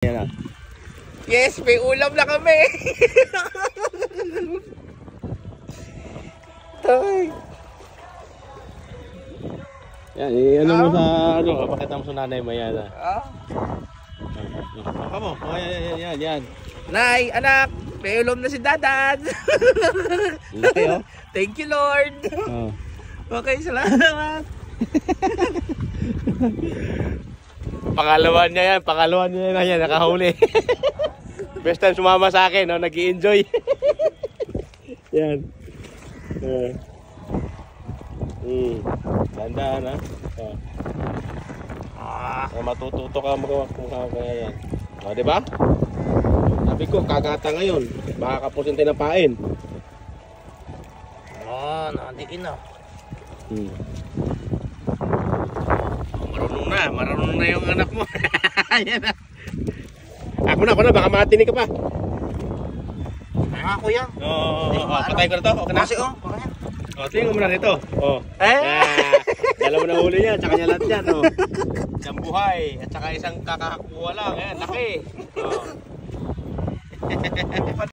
Yan na. Yes, may ulam na kami. Tay. Yan, ano mo sa ano, pakita mo sa nanay mo yan. Mo. Oh, yan. Nay, anak, may ulam na si Dadan. Laki oh. Thank you, Lord. Oh. Okay, salamat. Pangalawan niya yan, nakahuli. Best time sumama sa akin, no? Nag-i-enjoy. Yan. Tandaan ha. Matututo ka magawa kung kaya yan. O, diba? Sabi ko, kagata ngayon. Baka kapusin tinapain. Nandiin na. Marunong na yung anak mo. Ayan na. Ako na, baka matinig ka pa. Nga kuya. Patay ko na to. Okay na? Kasi Tingnan mo na rito. Dalawa na huli niya, tsaka niya lahat yan. Isang buhay, at saka isang kakakuha lang. Ayan, laki.